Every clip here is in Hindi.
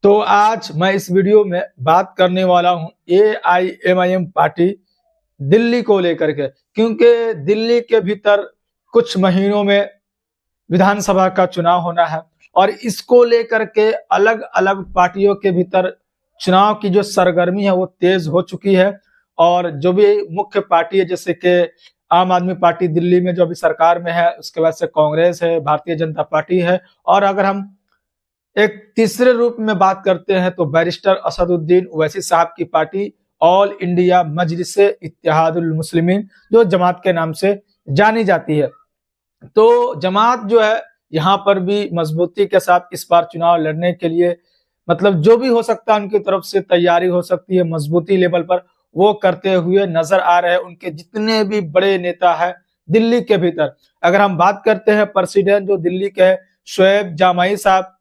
तो आज मैं इस वीडियो में बात करने वाला हूं एआईएमआईएम पार्टी दिल्ली को लेकर के, क्योंकि दिल्ली के भीतर कुछ महीनों में विधानसभा का चुनाव होना है और इसको लेकर के अलग अलग पार्टियों के भीतर चुनाव की जो सरगर्मी है वो तेज हो चुकी है। और जो भी मुख्य पार्टी है, जैसे कि आम आदमी पार्टी दिल्ली में जो अभी सरकार में है, उसके बाद से कांग्रेस है, भारतीय जनता पार्टी है, और अगर हम एक तीसरे रूप में बात करते हैं तो बैरिस्टर असदुद्दीन ओवैसी साहब की पार्टी ऑल इंडिया मजलिस इत्तेहादुल मुस्लिमीन, जो जमात के नाम से जानी जाती है। तो जमात जो है यहाँ पर भी मजबूती के साथ इस बार चुनाव लड़ने के लिए, मतलब जो भी हो सकता है उनकी तरफ से तैयारी हो सकती है मजबूती लेवल पर, वो करते हुए नजर आ रहे हैं। उनके जितने भी बड़े नेता है दिल्ली के भीतर, अगर हम बात करते हैं प्रेसिडेंट जो दिल्ली के है शोएब जामाई साहब,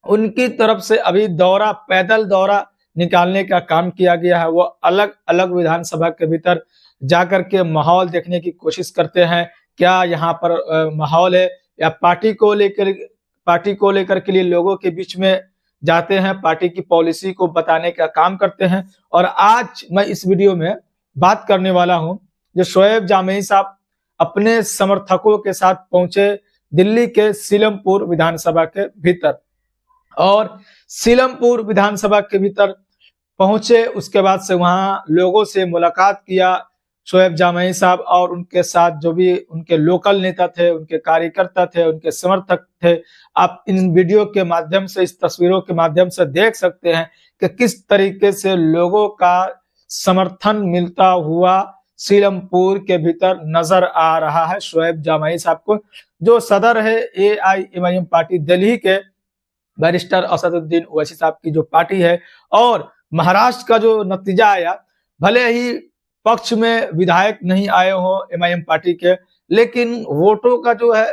उनकी तरफ से अभी पैदल दौरा निकालने का काम किया गया है। वो अलग अलग विधानसभा के भीतर जाकर के माहौल देखने की कोशिश करते हैं, क्या यहाँ पर माहौल है, या पार्टी को लेकर के लिए लोगों के बीच में जाते हैं, पार्टी की पॉलिसी को बताने का काम करते हैं। और आज मैं इस वीडियो में बात करने वाला हूं, जो शोएब जामई साहब अपने समर्थकों के साथ पहुंचे दिल्ली के सीलमपुर विधानसभा के भीतर, और सीलमपुर विधानसभा के भीतर पहुंचे, उसके बाद से वहां लोगों से मुलाकात किया शोएब जामई साहब, और उनके साथ जो भी उनके लोकल नेता थे, उनके कार्यकर्ता थे, उनके समर्थक थे। आप इन वीडियो के माध्यम से, इस तस्वीरों के माध्यम से देख सकते हैं कि किस तरीके से लोगों का समर्थन मिलता हुआ सीलमपुर के भीतर नजर आ रहा है शोएब जामई साहब को, जो सदर है एआईएमआईएम पार्टी दिल्ली के बैरिस्टर असदुद्दीन ओवैसी साहब की जो पार्टी है। और महाराष्ट्र का जो नतीजा आया, भले ही पक्ष में विधायक नहीं आए हो एमआईएम पार्टी के, लेकिन वोटों का जो है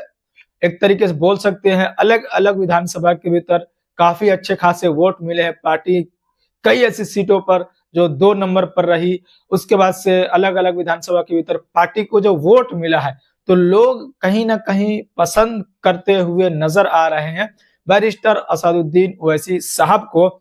एक तरीके से बोल सकते हैं अलग अलग विधानसभा के भीतर काफी अच्छे खासे वोट मिले हैं। पार्टी कई ऐसी सीटों पर जो 2 नंबर पर रही, उसके बाद से अलग अलग विधानसभा के भीतर पार्टी को जो वोट मिला है, तो लोग कहीं ना कहीं पसंद करते हुए नजर आ रहे हैं बैरिस्टर असदुद्दीन ओवैसी साहब को।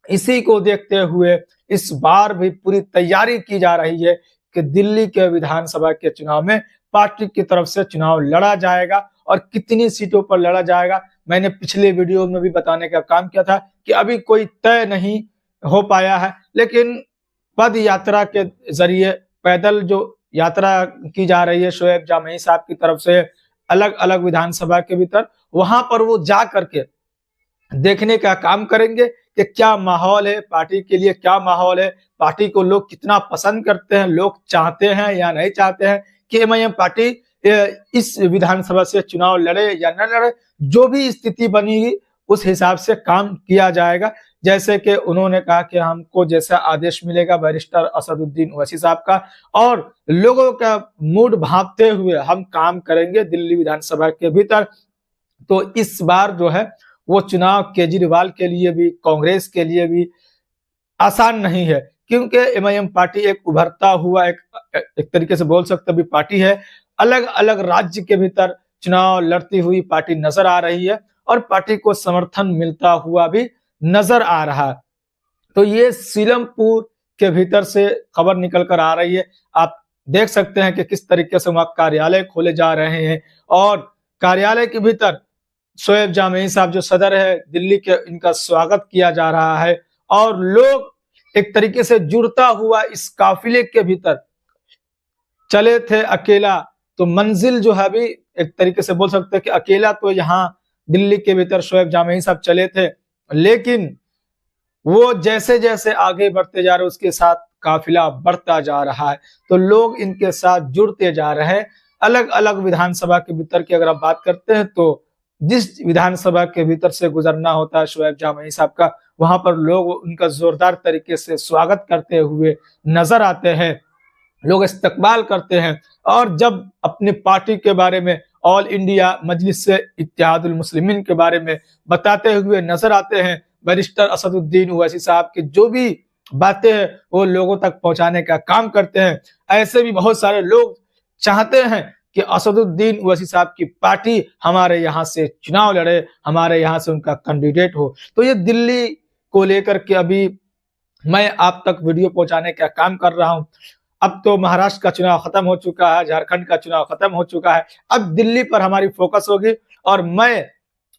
इसी को देखते हुए इस बार भी पूरी तैयारी की जा रही है कि दिल्ली के विधानसभा के चुनाव में पार्टी की तरफ से चुनाव लड़ा जाएगा, और कितनी सीटों पर लड़ा जाएगा मैंने पिछले वीडियो में भी बताने का काम किया था कि अभी कोई तय नहीं हो पाया है, लेकिन पद यात्रा के जरिए पैदल जो यात्रा की जा रही है शोएब जामई साहब की तरफ से अलग अलग विधानसभा के भीतर, वहां पर वो जा करके देखने का काम करेंगे कि क्या माहौल है पार्टी के लिए, क्या माहौल है, पार्टी को लोग कितना पसंद करते हैं, लोग चाहते हैं या नहीं चाहते हैं कि एमआईएम पार्टी इस विधानसभा से चुनाव लड़े या न लड़े। जो भी स्थिति बनेगी उस हिसाब से काम किया जाएगा। जैसे कि उन्होंने कहा कि हमको जैसा आदेश मिलेगा बैरिस्टर असदुद्दीन ओवैसी साहब का, और लोगों का मूड भांपते हुए हम काम करेंगे दिल्ली विधानसभा के भीतर। तो इस बार जो है वो चुनाव केजरीवाल के लिए भी, कांग्रेस के लिए भी आसान नहीं है, क्योंकि एमआईएम पार्टी एक उभरता हुआ एक तरीके से बोल सकते भी पार्टी है। अलग अलग राज्य के भीतर चुनाव लड़ती हुई पार्टी नजर आ रही है, और पार्टी को समर्थन मिलता हुआ भी नजर आ रहा है। तो ये सीलमपुर के भीतर से खबर निकल कर आ रही है। आप देख सकते हैं कि किस तरीके से वहां कार्यालय खोले जा रहे हैं, और कार्यालय के भीतर शोएब जामई साहब जो सदर है दिल्ली के, इनका स्वागत किया जा रहा है। और लोग एक तरीके से जुड़ता हुआ इस काफिले के भीतर चले थे अकेला, तो मंजिल जो है भी एक तरीके से बोल सकते हैं कि अकेला तो यहाँ दिल्ली के भीतर शोएब जामई साहब चले थे, लेकिन वो जैसे जैसे आगे बढ़ते जा रहे उसके साथ काफिला बढ़ता जा रहा है, तो लोग इनके साथ जुड़ते जा रहे हैं। अलग अलग विधानसभा के भीतर की अगर आप बात करते हैं, तो जिस विधानसभा के भीतर से गुजरना होता है शोएब जामई साहब का, वहां पर लोग उनका जोरदार तरीके से स्वागत करते हुए नजर आते हैं, लोग इस्तकबाल करते हैं। और जब अपनी पार्टी के बारे में, ऑल इंडिया मजलिस इत्तेहादुल मुस्लिमीन के बारे में बताते हुए नजर आते हैं बैरिस्टर असदुद्दीन ओवैसी साहब की, जो भी बातें हैं वो लोगों तक पहुंचाने का काम करते हैं। ऐसे भी बहुत सारे लोग चाहते हैं कि असदुद्दीन ओवैसी साहब की पार्टी हमारे यहाँ से चुनाव लड़े, हमारे यहाँ से उनका कैंडिडेट हो। तो ये दिल्ली को लेकर के अभी मैं आप तक वीडियो पहुंचाने का काम कर रहा हूं। अब तो महाराष्ट्र का चुनाव खत्म हो चुका है, झारखंड का चुनाव खत्म हो चुका है, अब दिल्ली पर हमारी फोकस होगी और मैं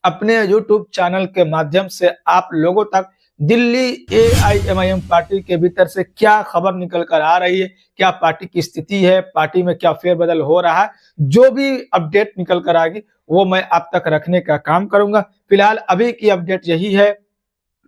अपने यूट्यूब चैनल के माध्यम से आप लोगों तक दिल्ली एआईएमआईएम पार्टी के भीतर से क्या खबर निकल कर आ रही है, क्या पार्टी की स्थिति है, पार्टी में क्या फेरबदल हो रहा है, जो भी अपडेट निकल कर आएगी वो मैं आप तक रखने का काम करूंगा। फिलहाल अभी की अपडेट यही है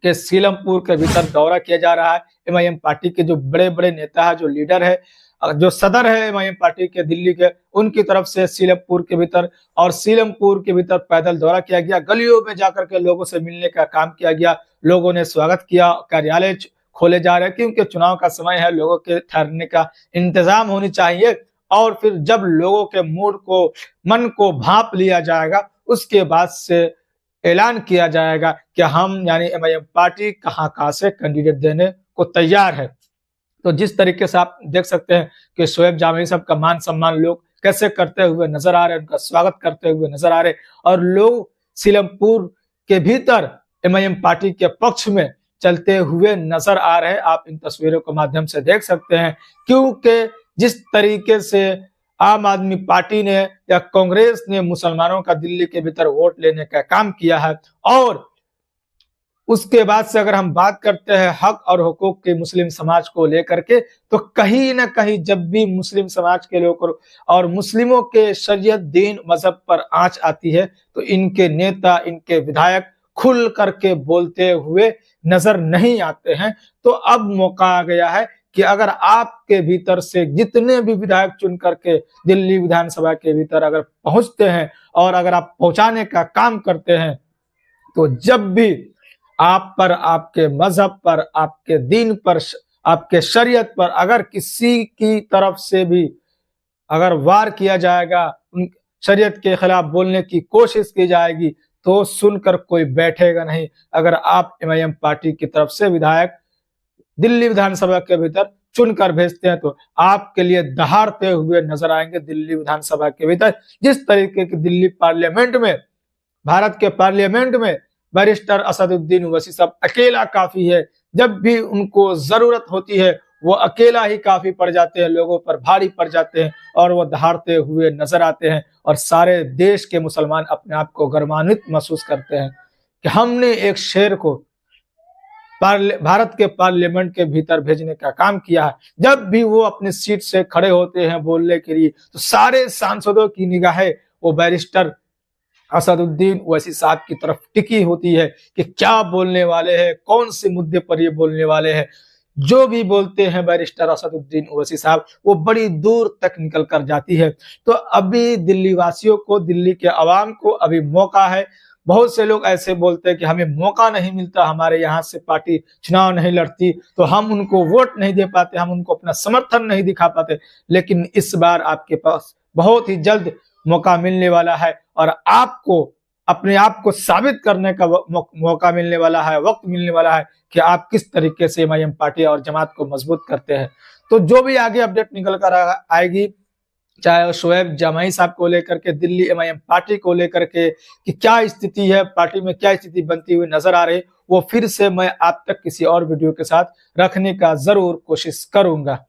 कि सीलमपुर के भीतर दौरा किया जा रहा है। एमआईएम पार्टी के जो बड़े बड़े नेता है, जो लीडर है, जो सदर है एमआईएम पार्टी के दिल्ली के, उनकी तरफ से सीलमपुर के भीतर और सीलमपुर के भीतर पैदल दौरा किया गया, गलियों में जाकर के लोगों से मिलने का काम किया गया, लोगों ने स्वागत किया, कार्यालय खोले जा रहे हैं क्योंकि चुनाव का समय है, लोगों के ठहरने का इंतजाम होनी चाहिए और फिर जब लोगों के मूड को, मन को भांप लिया जाएगा उसके बाद से ऐलान किया जाएगा कि हम यानी एमआईएम पार्टी कहां से कैंडिडेट देने को तैयार है। तो जिस तरीके से आप देख सकते हैं कि शोएब जामई साहब का मान सम्मान लोग कैसे करते हुए नजर आ रहे हैं, उनका स्वागत करते हुए नजर आ रहे हैं और लोग सीलमपुर के भीतर एमआईएम पार्टी के पक्ष में चलते हुए नजर आ रहे हैं। आप इन तस्वीरों के माध्यम से देख सकते हैं क्योंकि जिस तरीके से आम आदमी पार्टी ने या कांग्रेस ने मुसलमानों का दिल्ली के भीतर वोट लेने का काम किया है और उसके बाद से अगर हम बात करते हैं हक और हुकूक के मुस्लिम समाज को लेकर के, तो कहीं ना कहीं जब भी मुस्लिम समाज के लोग और मुस्लिमों के शरीयत दीन मजहब पर आंच आती है तो इनके नेता, इनके विधायक खुल करके बोलते हुए नजर नहीं आते हैं। तो अब मौका आ गया है कि अगर आपके भीतर से जितने भी विधायक चुन करके दिल्ली विधानसभा के भीतर अगर पहुंचते हैं और अगर आप पहुंचाने का काम करते हैं तो जब भी आप पर, आपके मजहब पर, आपके दीन पर, आपके शरीयत पर अगर किसी की तरफ से भी अगर वार किया जाएगा, उन शरीयत के खिलाफ बोलने की कोशिश की जाएगी तो सुनकर कोई बैठेगा नहीं। अगर आप एमआईएम पार्टी की तरफ से विधायक दिल्ली विधानसभा के भीतर चुनकर भेजते हैं तो आपके लिए दहाड़ते हुए नजर आएंगे दिल्ली विधानसभा के भीतर। जिस तरीके की दिल्ली पार्लियामेंट में, भारत के पार्लियामेंट में बैरिस्टर असदुद्दीन ओवैसी साहब अकेला काफी है, जब भी उनको जरूरत होती है वो अकेला ही काफी पड़ जाते हैं, लोगों पर भारी पड़ जाते हैं और वो दहाड़ते हुए नजर आते हैं और सारे देश के मुसलमान अपने आप को गर्वान्वित महसूस करते हैं कि हमने एक शेर को भारत के पार्लियामेंट के भीतर भेजने का काम किया है। जब भी वो अपनी सीट से खड़े होते हैं बोलने के लिए तो सारे सांसदों की निगाहें वो बैरिस्टर असदुद्दीन ओवैसी साहब की तरफ टिकी होती है कि क्या बोलने वाले हैं, कौन से मुद्दे पर ये बोलने वाले हैं। जो भी बोलते हैं बैरिस्टर असदुद्दीन ओवैसी साहब वो बड़ी दूर तक निकल कर जाती है। तो अभी दिल्ली वासियों को, दिल्ली के अवाम को अभी मौका है। बहुत से लोग ऐसे बोलते हैं कि हमें मौका नहीं मिलता, हमारे यहाँ से पार्टी चुनाव नहीं लड़ती तो हम उनको वोट नहीं दे पाते, हम उनको अपना समर्थन नहीं दिखा पाते। लेकिन इस बार आपके पास बहुत ही जल्द मौका मिलने वाला है और आपको अपने आप को साबित करने का मौका मिलने वाला है, वक्त मिलने वाला है कि आप किस तरीके से एमआईएम पार्टी और जमात को मजबूत करते हैं। तो जो भी आगे अपडेट निकल कर आएगी, चाहे शोएब जामई साहब को लेकर के, दिल्ली एमआईएम पार्टी को लेकर के कि क्या स्थिति है, पार्टी में क्या स्थिति बनती हुई नजर आ रही, वो फिर से मैं आप तक किसी और वीडियो के साथ रखने का जरूर कोशिश करूंगा।